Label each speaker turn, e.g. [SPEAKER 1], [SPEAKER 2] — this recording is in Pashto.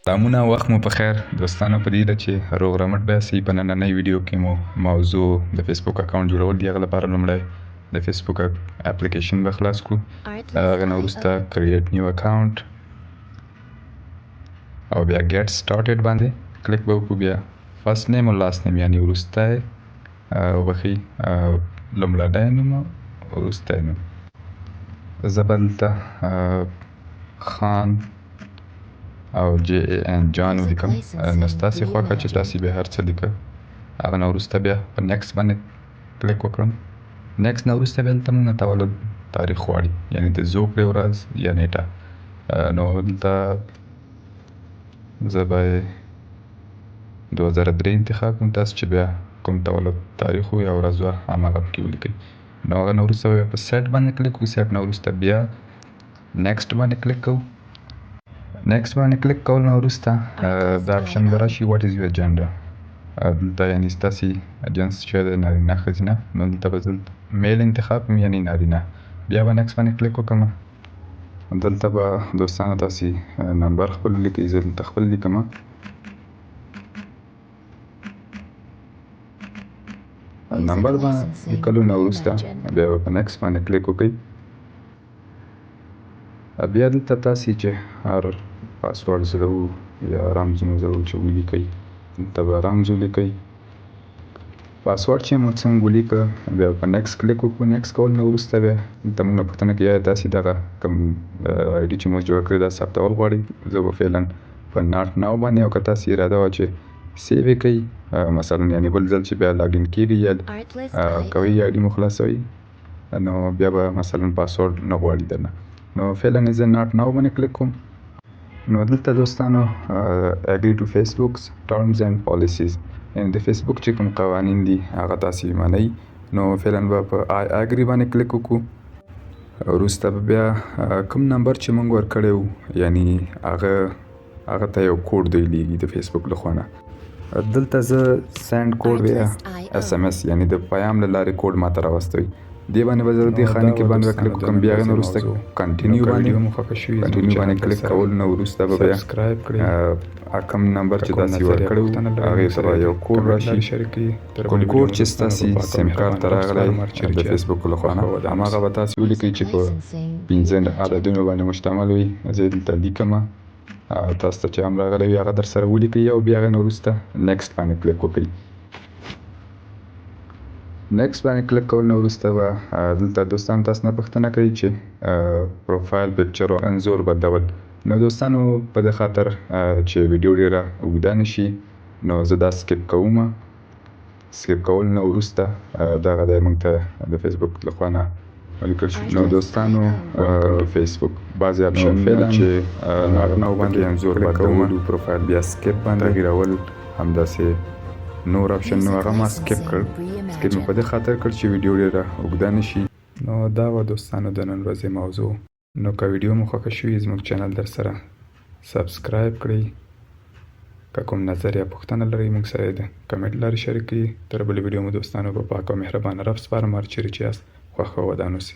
[SPEAKER 1] سلامونه، وخت مو په خیر دوستانو. په دې ده چې روغ رمټ باسي. په نننۍ ویډیو کې مو موضوع د فېسبوک اکاونټ جوړول دی. هغه لپاره لومړی د فېسبوک اپلیکیشن به خلاص کړو. هغه نه وروسته کریټ نیو اکاونټ او بیا ګیټ سټارټډ باندې کلیک به وکړو. بیا فرست نیم او لاست نیم یعنې وروستی وبښئ لومړنی نوم او وروستی نوم. زه به دلته خان او JAN جان ولیکم. نو ستاسې خوښه چې تاسې بیا هر څه لیکه. هغه نه وروسته بیا په نیکسټ باندې کلیک وکړم. نیکسټ نه وروسته بیا دلته موږ نه تولد تاریخ غواړي، یعنې د زوکړې ورځ یا نیټه. نو دلته زه به 2003 انتخاب کړم. تاسو چې بیا کوم تولد تاریخ وي او ورځ وه هماغه پکې ولیکئ. نو هغه نه وروسته بیا په سیټ باندې کلیک وکړو. سیټ نه وروسته بیا نیکسټ باندې کلیک کوو. نیکسټ باندې کلیک کول نه وروسته دا اپشن به راشي واټ از یور جنډر. دلته یعنې ستاسې جنس چې دی نارینه ښځینه. نو دلته به زه میل انتخاب کړم یعنې نارینه. بیا به نیکسټ باندې کلیک وکړم. دلته به دوستانو تاسې نمبر خپل ولیکئ. زه دلته خپل لیکم. نمبر به لیکلو نه وروسته بیا به په نیکسټ باندې کلیک وکړئ. بیا دلته تاسې چې هر پاسورډ زده یا رمز مو زده چې ولیکئ، دلته به رمز ولیکئ. پاسورډ چې مو څنګه ولیکه بیا په نیکسټ کلیک وکړو. نیکسټ کول نه وروسته بیا دلته موږ نه پوښتنه کوي ایا تاسې دغه کوم آی ډي چې مو جوړ کړې ده ثبتول غواړئ. زه به فعلا په ناټ ناو باندې او که تاسې اراده وه چې سیو یې کوئ، مثلا یعنې بل ځل چې بیا لاګین کېږئ یا کوئ آی ډي مو خلاصوئ، نو بیا به مثلا پاسورډ نه غواړي درنه. نو فعلا زه ناټ ناو باندې کلیک کوم. نو دلته دوستانو اګری ټو فېسبوکس ټرمز اینډ پالیسیز، یعنې د فېسبوک چې کوم قوانین دي هغه تاسې منئ. نو فعلا به په آی اګری باندې کلیک وکړو. وروسته به بیا کوم نمبر چې موږ ورکړی وو یعنې هغه ته یو کوډ دی لیږي د فېسبوک له خوا نه. دلته زه سینډ کوډ یا SMS یعنې د پیام له لارې کوډ ماته راوستوي. دې باندې به زه دې خانې کې باندې کلیک وکړم. بیا هغې نه وروسته کنټینیو باندې کلیک کول نه وروسته به بیا کوم نمبر چې تاسې ورکړی وو هغې ته به یو کوډ راشي. کوم کوډ چې ستاسې سیم کارت ته راغلی د فېسبوک له خوا نه هماغه به تاسې ولیکئ چې په 5 عددونو باندې مشتمل وي. زه دلته لیکم. تاسو ته چې هم راغلی وي هغه در سره ولیکئ او بیا هغې نه وروسته نیکسټ باندې کلیک وکړئ. نیکسټ باندې کلیک کول نه وروسته به دلته دوستانو تاسو نه پوښتنه کوي چې پروفایل پکچر او انځور بدلول. نو دوستانو په دې خاطر چې ویډیو ډېره اوږده نه شي نو زه دا سکیپ کوم. سکیپ کول نه وروسته دغه دی موږ ته د فېسبوک له خوا نه ولیکل شي. نو دوستانو فېسبوک بعضې اپشن چې نارینه باندې انځور بدلول، پروفایل بیا سکیپ باندې تغیرول، همداسې نور اپشن نو هغه ما سکیپ کړ. سکیپ مې په دې خاطر کړ چې ویډیو ډېره اوږده نه شي. نو دا وه دوستانو د نن ورځې موضوع. نو که ویډیو مو خوښه شوي زموږ چینل در سره سبسکرایب کړئ. که کوم نظر یا پوښتنه لرئ موږ سره یې د کمنټ لارې شریک کړئ. تر بلې ویډیو مو دوستانو په پاک او مهربانه رب سپارم. هر چیرې چې یاست خوښ او ودان اوسئ.